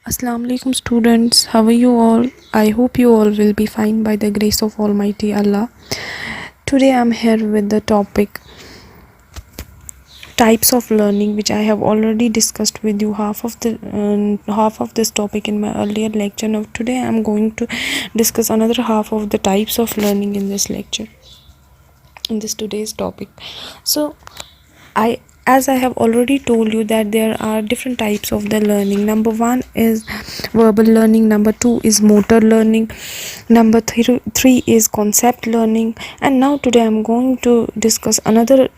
Assalamu alaikum students, how are you all? I hope you all will be fine by the grace of Almighty Allah. Today I'm here with the topic types of learning, which I have already discussed with you half of this topic in my earlier lecture. Now today I'm going to discuss another half of the types of learning in this lecture, in this today's topic. So as I have already told you that there are different types of the learning. Number 1 is verbal learning, number 2 is motor learning, number 3 is concept learning, and now today I'm going to discuss another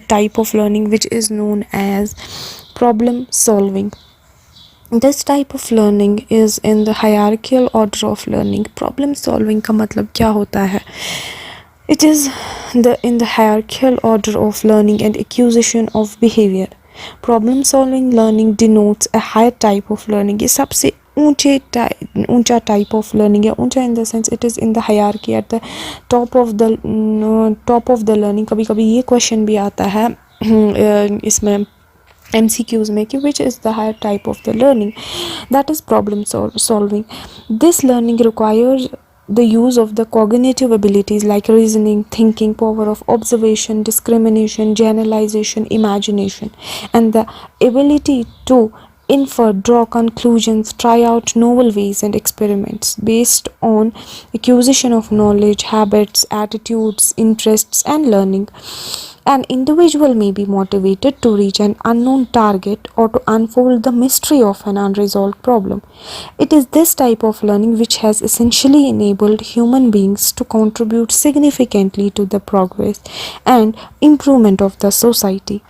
type of learning, which is known as problem solving. This type of learning is in the hierarchical order of learning. Problem solving का मतलब क्या होता है? It is in the hierarchical order of learning and acquisition of behavior. Problem solving learning denotes a higher type of learning. ये सबसे ऊंचा type of learning है. ऊंचा in the sense it is in the hierarchy at the top of the learning. कभी कभी ये question भी आता है इसमें MCQs में कि which is the higher type of the learning, that is problem solving. This learning requires the use of the cognitive abilities like reasoning, thinking, power of observation, discrimination, generalization, imagination, and the ability to infer, draw conclusions, try out novel ways and experiments based on acquisition of knowledge, habits, attitudes, interests, and learning. An individual may be motivated to reach an unknown target or to unfold the mystery of an unresolved problem. It is this type of learning which has essentially enabled human beings to contribute significantly to the progress and improvement of the society.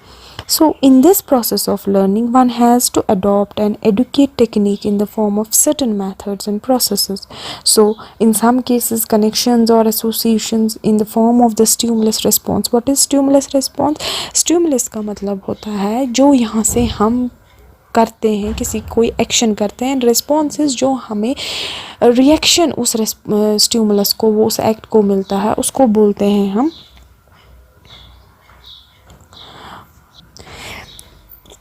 So, in this process of learning, one has to adopt an educate technique in the form of certain methods and processes. So, in some cases, connections or associations in the form of the stimulus response. What is stimulus response? Stimulus का मतलब होता है जो यहाँ से हम करते हैं, किसी कोई एक्शन करते हैं, रिस्पॉन्सेस जो हमें रिएक्शन उस स्टिमुलस को, वो उस एक्ट को मिलता है, उसको बोलते हैं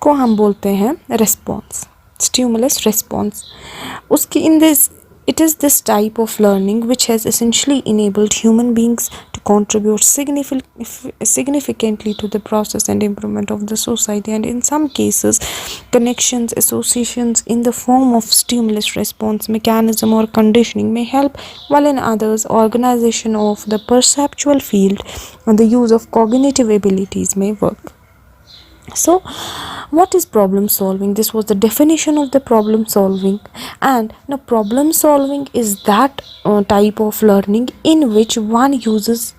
हम बोलते हैं response, stimulus response. उसकी in this, it is this type of learning which has essentially enabled human beings to contribute significantly to the process and improvement of the society, and in some cases connections, associations in the form of stimulus response mechanism or conditioning may help, while in others organization of the perceptual field and the use of cognitive abilities may work. So, what is problem solving? This was the definition of the problem solving. And now problem solving is that type of learning in which one uses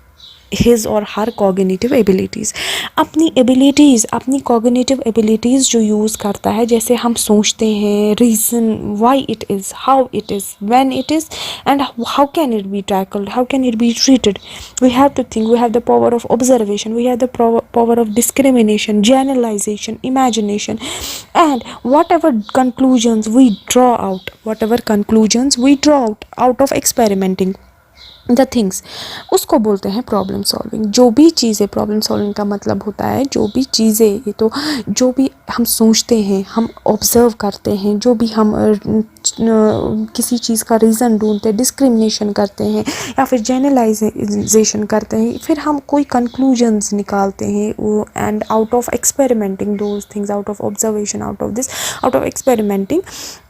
his or her cognitive abilities. अपनी abilities, अपनी cognitive abilities जो use करता है, जैसे हम सोचते हैं, reason why it is, how it is, when it is, and how can it be tackled, how can it be treated. We have to think, we have the power of observation, we have the power of discrimination, generalization, imagination, and whatever conclusions we draw out out of experimenting the things, उसको बोलते हैं problem solving. जो भी चीज़ें, problem solving का मतलब होता है जो भी चीज़ें, ये तो जो भी हम सोचते हैं, हम ऑब्ज़र्व करते हैं, जो भी हम किसी चीज़ का रीज़न ढूंढते हैं, डिस्क्रिमिनेशन करते हैं या फिर जनरलाइजेशन करते हैं, फिर हम कोई कंक्लूजन्स निकालते हैं, and out of experimenting those things, out of observation, out of experimenting,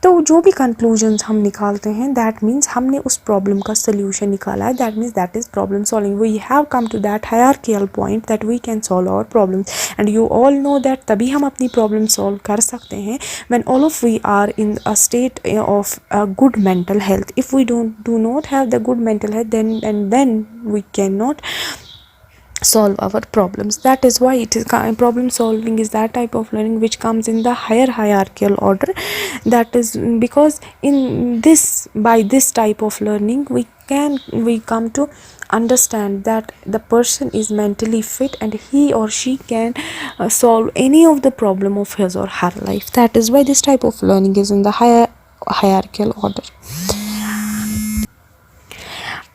तो जो भी कंक्लूजन्स हम निकालते हैं, दैट मीन्स हमने उस प्रॉब्लम का सोल्यूशन निकाला है. That means that is problem solving. We have come to that hierarchical point that we can solve our problems, and you all know that तभी हम अपनी प्रॉब्लम सॉल्व कर सकते हैं when all of we are in a state of a good mental health. If we do not have the good mental health, then we cannot solve our problems. That is why it is problem solving is that type of learning which comes in the higher hierarchical order. That is because in this, by this type of learning, we come to understand that the person is mentally fit and he or she can solve any of the problem of his or her life. That is why this type of learning is in the higher hierarchical order.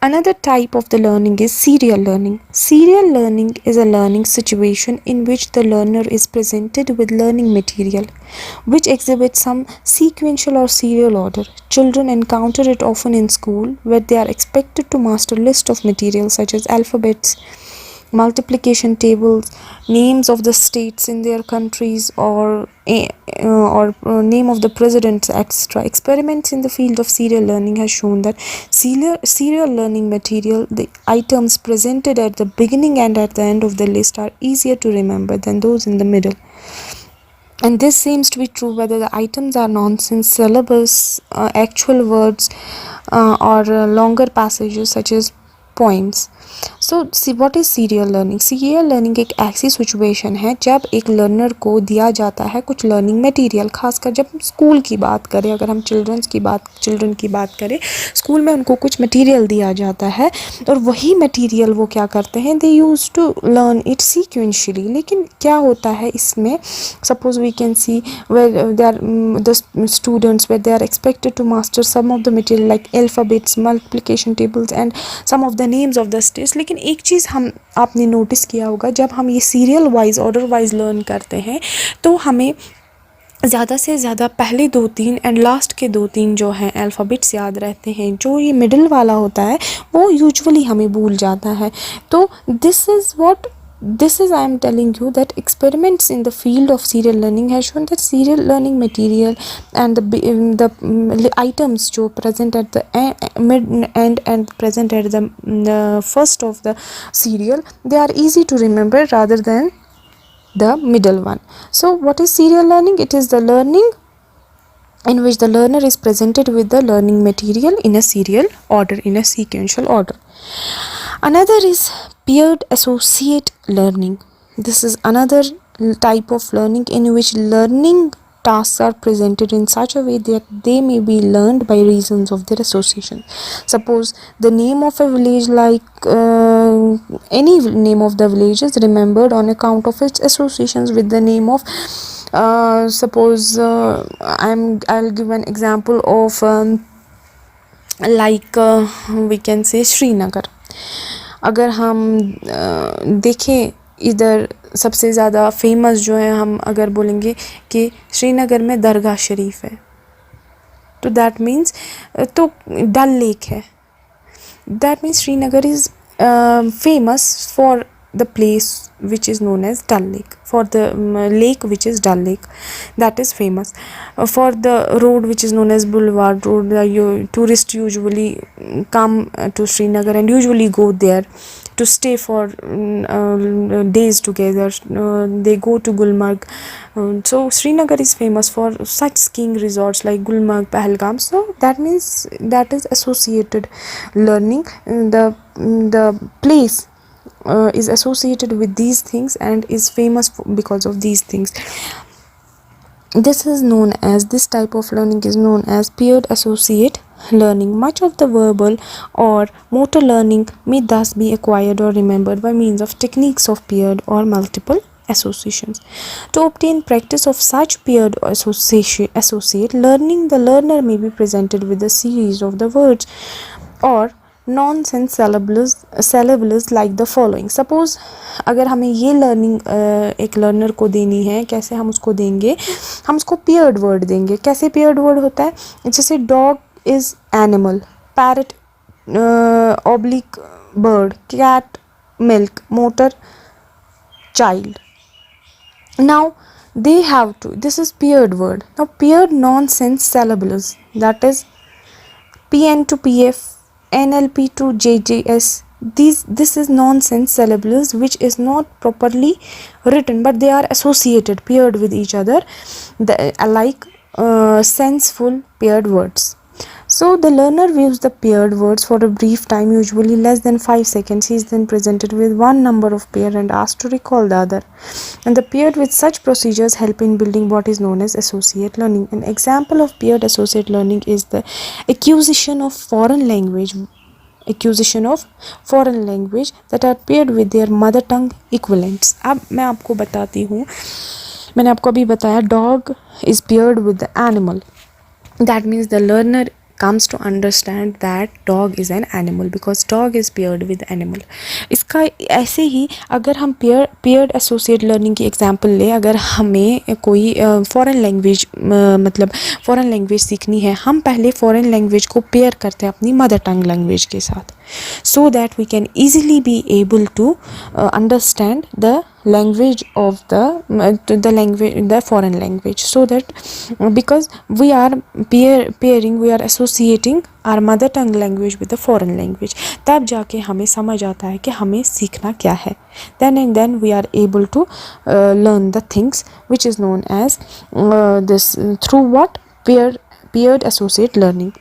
Another type of the learning is serial learning. Serial learning is a learning situation in which the learner is presented with learning material which exhibits some sequential or serial order. Children encounter it often in school where they are expected to master a list of materials such as alphabets, multiplication tables, names of the states in their countries, or name of the presidents, etc. Experiments in the field of serial learning has shown that serial learning material, the items presented at the beginning and at the end of the list, are easier to remember than those in the middle. And this seems to be true whether the items are nonsense syllables, actual words, or longer passages such as poems. So what is serial learning? Serial learning एक ऐसी situation है जब एक learner को दिया जाता है कुछ लर्निंग मटेरियल, खासकर जब हम स्कूल की बात करें, अगर हम चिल्ड्रन की बात करें, स्कूल में उनको कुछ मटेरियल दिया जाता है और वही मटेरियल वो क्या करते हैं, they use to learn it sequentially. लेकिन क्या होता है इसमें, suppose we can see where they are the students where they are expected to master some of the material like alphabets, multiplication tables and some of the names of the states. लेकिन एक चीज़ आपने notice किया होगा, जब हम ये serial wise order wise learn करते हैं तो हमें ज़्यादा से ज़्यादा पहले 2-3 एंड लास्ट के 2-3 जो हैं अल्फ़ाबेट्स याद रहते हैं. जो ये मिडिल वाला होता है वो यूजुअली हमें भूल जाता है. तो this is I am telling you that experiments in the field of serial learning has shown that serial learning material and the items जो present at the mid end and present at the first of the serial, they are easy to remember rather than the middle one. So what is serial learning? It is the learning in which the learner is presented with the learning material in a serial order, in a sequential order. Another is peered associate learning. This is another type of learning in which learning tasks are presented in such a way that they may be learned by reasons of their association. Suppose the name of a village, like any name of the village, is remembered on account of its associations with the name of suppose I'll give an example of we can say Srinagar. अगर हम देखें इधर सबसे ज़्यादा famous जो है, हम अगर बोलेंगे कि श्रीनगर में दरगाह शरीफ है, तो दैट मीन्स तो डल लेक है. That means Srinagar is famous for the place which is known as Dal Lake, for the lake which is Dal Lake, that is famous. For the road which is known as Boulevard Road, tourists usually come to Srinagar and usually go there to stay for days together. They go to Gulmarg. So Srinagar is famous for such skiing resorts like Gulmarg, Pahalgam. So that means that is associated learning. The place is associated with these things and is famous because of these things. This type of learning is known as peered associate learning. Much of the verbal or motor learning may thus be acquired or remembered by means of techniques of peered or multiple associations. To obtain practice of such peered associate learning, the learner may be presented with a series of the words or nonsense syllables like the following. Suppose अगर हमें ये learning एक learner को देनी है, कैसे हम उसको देंगे, हम उसको पेयर्ड वर्ड देंगे. कैसे पेयर्ड वर्ड होता है, जैसे dog is animal, parrot oblique bird, cat milk, motor child. Now they have to, this is paired word. Now paired nonsense syllables, that is PN to PF, NLP to JJS, this is nonsense syllables which is not properly written but they are associated, paired with each other, like senseful paired words. So the learner views the paired words for a brief time, usually less than 5 seconds. He is then presented with one number of pair and asked to recall the other. And the paired with such procedures help in building what is known as associate learning. An example of paired associate learning is the acquisition of foreign language that are paired with their mother tongue equivalents. अब मैं आपको बताती हूँ, मैंने आपको अभी बताया dog is paired with the animal. That means the learner comes to understand that dog is an animal because dog is paired with animal. इसका ऐसे ही अगर हम पेयर्ड एसोसिएट लर्निंग की एग्जांपल ले, अगर हमें कोई फॉरेन लैंग्वेज मतलब फॉरेन लैंग्वेज सीखनी है, हम पहले फॉरेन लैंग्वेज को पेयर करते हैं अपनी मदर टंग लैंग्वेज के साथ, so that we can easily be able to understand the language of the foreign language, so that because we are pairing, we are associating our mother tongue language with the foreign language, तब जाके हमें समझ आता है कि हमें सीखना क्या है. then we are able to learn the things which is known as this through what paired associate learning.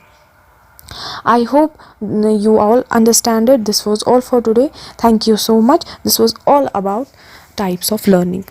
I hope you all understand it. This was all for today. Thank you so much. This was all about types of learning.